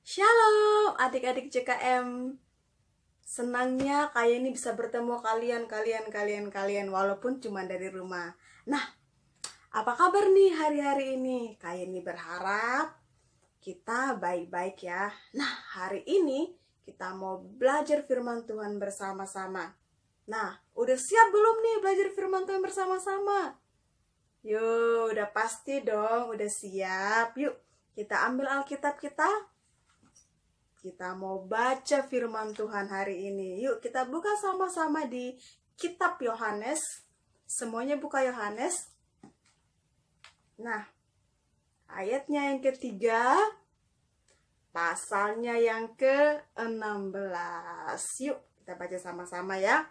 Shalom adik-adik JKM. Senangnya kayak ini bisa bertemu kalian walaupun cuma dari rumah. Nah, apa kabar nih hari-hari ini? Kayak ini berharap kita baik-baik ya. Nah, hari ini kita mau belajar firman Tuhan bersama-sama. Nah, udah siap belum nih belajar firman Tuhan bersama-sama? Yuk, udah pasti dong, udah siap. Yuk, kita ambil Alkitab kita. Kita mau baca firman Tuhan hari ini. Yuk kita buka sama-sama di kitab Yohanes. Semuanya buka Yohanes. Nah, ayatnya yang ketiga, pasalnya yang ke-16. Yuk kita baca sama-sama ya.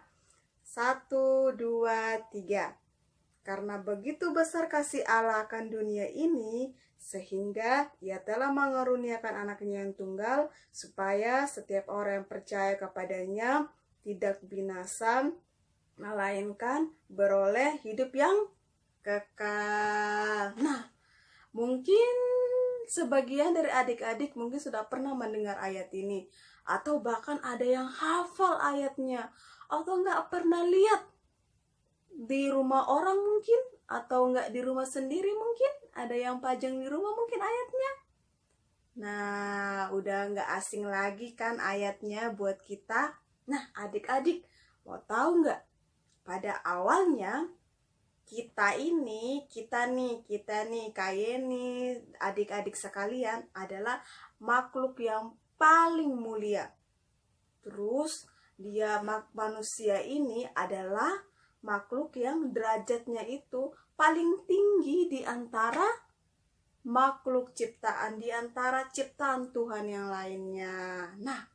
1, 2, 3. Karena begitu besar kasih Allah akan dunia ini, sehingga ia telah mengaruniakan anaknya yang tunggal, supaya setiap orang yang percaya kepadanya tidak binasa, melainkan beroleh hidup yang kekal. Nah, mungkin sebagian dari adik-adik mungkin sudah pernah mendengar ayat ini, atau bahkan ada yang hafal ayatnya, atau nggak pernah lihat di rumah orang mungkin, atau nggak di rumah sendiri mungkin, ada yang pajang di rumah mungkin ayatnya. Nah, udah nggak asing lagi kan ayatnya buat kita. Nah, adik-adik, mau tahu nggak? Pada awalnya, kita nih, kayak nih, adik-adik sekalian adalah makhluk yang paling mulia. Terus, manusia ini adalah makhluk yang derajatnya itu paling tinggi di antara makhluk ciptaan, di antara ciptaan Tuhan yang lainnya. Nah,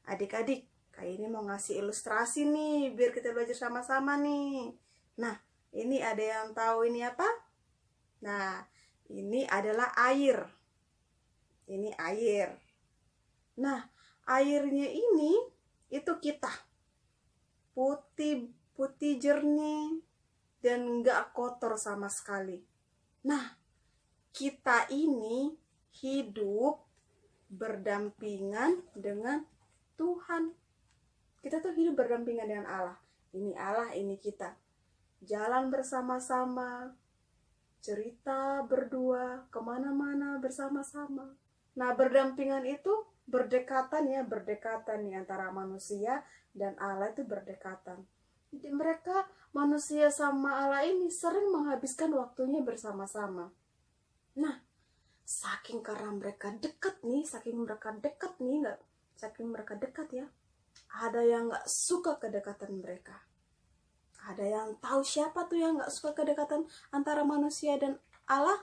adik-adik, kayak ini mau ngasih ilustrasi nih, biar kita belajar sama-sama nih. Nah, ini ada yang tahu ini apa? Nah, ini adalah air. Ini air. Nah, airnya ini itu kita. Putih jernih dan nggak kotor sama sekali. Nah, kita ini hidup berdampingan dengan Tuhan. Kita tuh hidup berdampingan dengan Allah. Ini kita. Jalan bersama-sama, cerita berdua, kemana-mana bersama-sama. Nah, berdampingan itu berdekatan nih antara manusia dan Allah itu berdekatan. Jadi mereka, manusia sama Allah ini sering menghabiskan waktunya bersama-sama. Nah, saking mereka dekat ya, ada yang nggak suka kedekatan mereka. Ada yang tahu siapa tuh yang nggak suka kedekatan antara manusia dan Allah?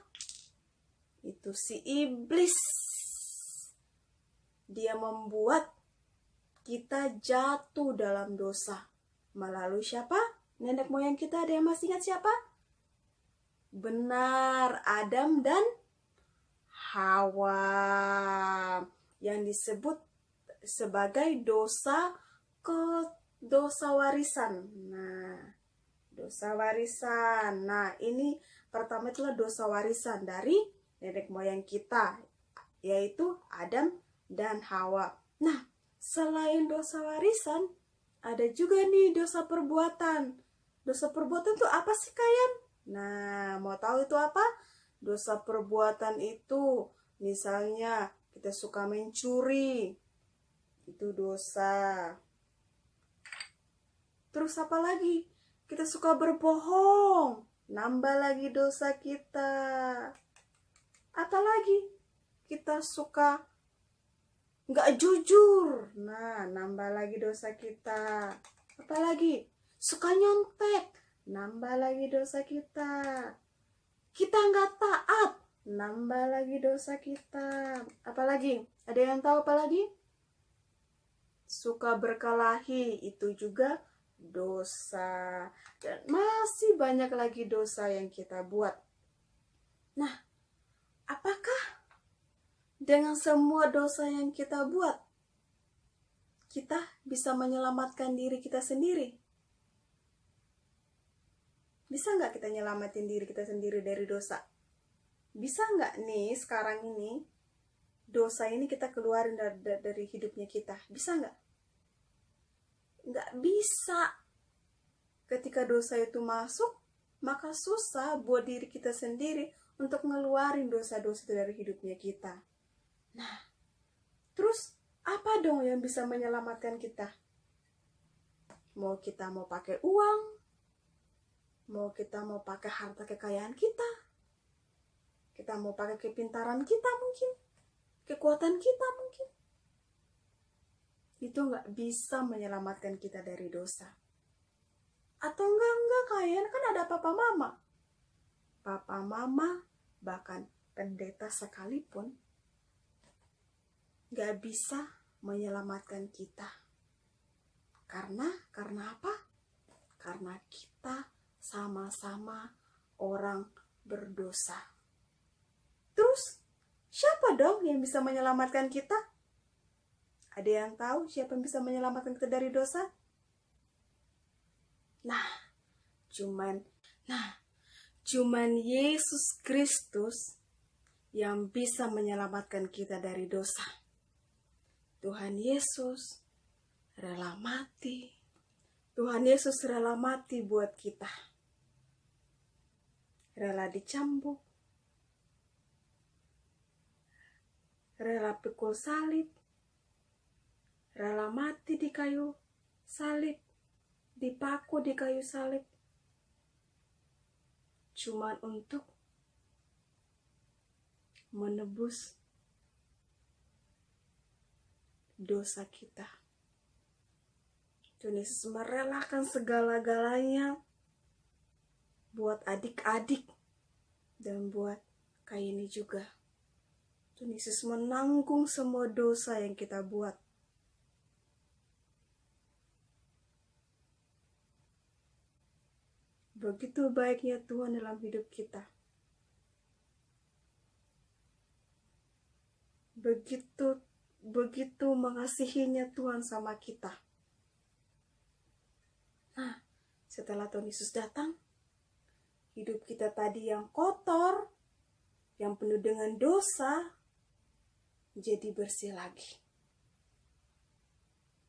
Itu si iblis. Dia membuat kita jatuh dalam dosa. Melalui siapa? Nenek moyang kita, ada yang masih ingat siapa? Benar, Adam dan Hawa. Yang disebut sebagai dosa warisan. Nah, dosa warisan. Nah, ini pertama itulah dosa warisan dari nenek moyang kita, yaitu Adam dan Hawa. Nah, selain dosa warisan, ada juga nih dosa perbuatan. Dosa perbuatan itu apa sih, kalian? Nah, mau tahu itu apa? Dosa perbuatan itu, misalnya kita suka mencuri, itu dosa. Terus apa lagi? Kita suka berbohong, nambah lagi dosa kita. Apa lagi? Kita suka nggak jujur, nah nambah lagi dosa kita. Apalagi suka nyontek, nambah lagi dosa kita. Kita nggak taat, nambah lagi dosa kita. Apalagi, ada yang tahu apalagi? Suka berkelahi, itu juga dosa. Dan masih banyak lagi dosa yang kita buat. Nah, apakah dengan semua dosa yang kita buat, kita bisa menyelamatkan diri kita sendiri? Bisa nggak kita nyelamatin diri kita sendiri dari dosa? Bisa nggak nih sekarang ini? dosa ini kita keluarin dari hidupnya kita. Bisa nggak? Nggak bisa. Ketika dosa itu masuk, maka susah buat diri kita sendiri untuk ngeluarin dosa-dosa itu dari hidupnya kita. Nah, terus apa dong yang bisa menyelamatkan kita? Mau kita mau pakai uang, mau kita mau pakai harta kekayaan kita mau pakai kepintaran kita mungkin, kekuatan kita mungkin. Itu nggak bisa menyelamatkan kita dari dosa. Atau enggak kalian kan ada papa mama, bahkan pendeta sekalipun nggak bisa menyelamatkan kita. Karena apa? Karena kita sama-sama orang berdosa. Terus siapa dong yang bisa menyelamatkan kita? Ada yang tahu siapa yang bisa menyelamatkan kita dari dosa? Cuman Yesus Kristus yang bisa menyelamatkan kita dari dosa. Tuhan Yesus rela mati. Tuhan Yesus rela mati buat kita. Rela dicambuk. Rela pikul salib. Rela mati di kayu salib. Dipaku di kayu salib. Cuman untuk menebus dosa kita. Tuhan Yesus merelakan segala-galanya buat adik-adik dan buat Kaini juga. Tuhan Yesus menanggung semua dosa yang kita buat. Begitu baiknya Tuhan dalam hidup kita. Begitu mengasihinya Tuhan sama kita. Nah, setelah Tuhan Yesus datang, hidup kita tadi yang kotor, yang penuh dengan dosa, jadi bersih lagi.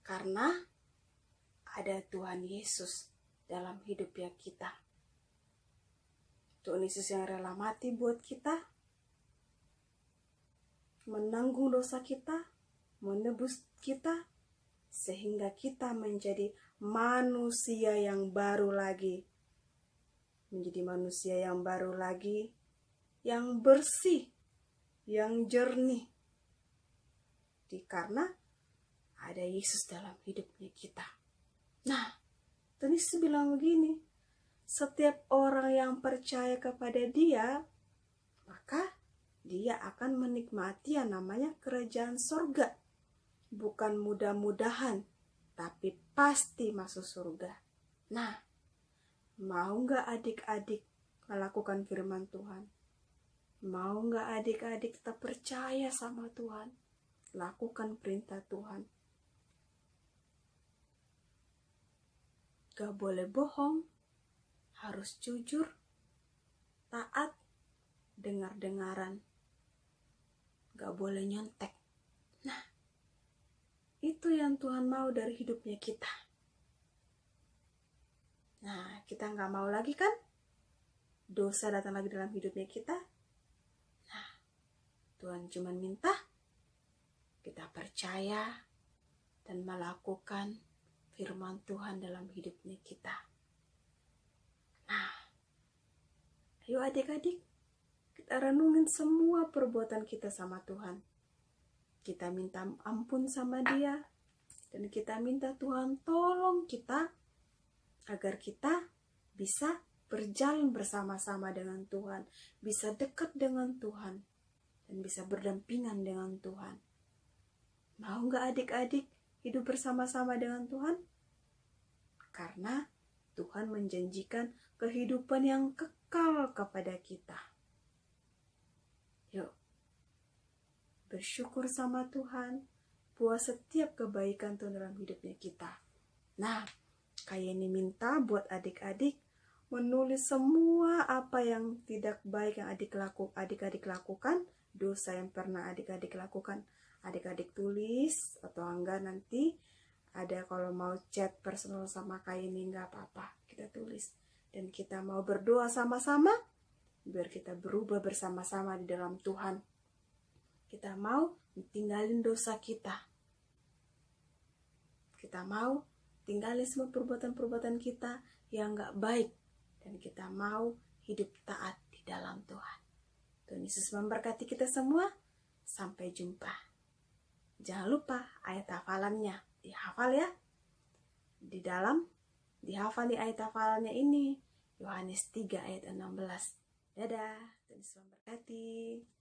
Karena ada Tuhan Yesus dalam hidupnya kita. Tuhan Yesus yang rela mati buat kita, menanggung dosa kita, menebus kita, sehingga kita menjadi manusia yang baru lagi. Menjadi manusia yang baru lagi, yang bersih, yang jernih. Karena ada Yesus dalam hidupnya kita. Nah, Tuhan Yesus bilang begini, setiap orang yang percaya kepada Dia, maka dia akan menikmati yang namanya kerajaan surga. Bukan mudah-mudahan, tapi pasti masuk surga. Nah, mau gak adik-adik melakukan firman Tuhan? Mau gak adik-adik tetap percaya sama Tuhan? Lakukan perintah Tuhan. Gak boleh bohong, harus jujur, taat, dengar-dengaran. Gak boleh nyontek. Nah, itu yang Tuhan mau dari hidupnya kita. Nah, kita gak mau lagi kan dosa datang lagi dalam hidupnya kita. Nah, Tuhan cuma minta kita percaya dan melakukan firman Tuhan dalam hidupnya kita. Nah, ayo adik-adik, kita renungin semua perbuatan kita sama Tuhan. Kita minta ampun sama Dia, dan kita minta Tuhan tolong kita agar kita bisa berjalan bersama-sama dengan Tuhan, bisa dekat dengan Tuhan, dan bisa berdampingan dengan Tuhan. Mau gak adik-adik hidup bersama-sama dengan Tuhan? Karena Tuhan menjanjikan kehidupan yang kekal kepada kita. Yuk, bersyukur sama Tuhan buat setiap kebaikan Tuhan dalam hidupnya kita. Nah, kayak ini minta buat adik-adik menulis semua apa yang tidak baik yang adik-adik lakukan dosa yang pernah adik-adik lakukan. Adik-adik tulis, atau enggak nanti ada kalau mau chat personal sama Kak ini nggak apa-apa, kita tulis. Dan kita mau berdoa sama-sama, biar kita berubah bersama-sama di dalam Tuhan. Kita mau tinggalin dosa kita. Kita mau tinggalin semua perbuatan-perbuatan kita yang nggak baik. Dan kita mau hidup taat di dalam Tuhan. Tuhan Yesus memberkati kita semua. Sampai jumpa. Jangan lupa ayat hafalannya. Dihafal ya. Dihafal di ayat hafalannya ini. Yohanes 3 ayat 16. Dadah. Tuhan Yesus memberkati.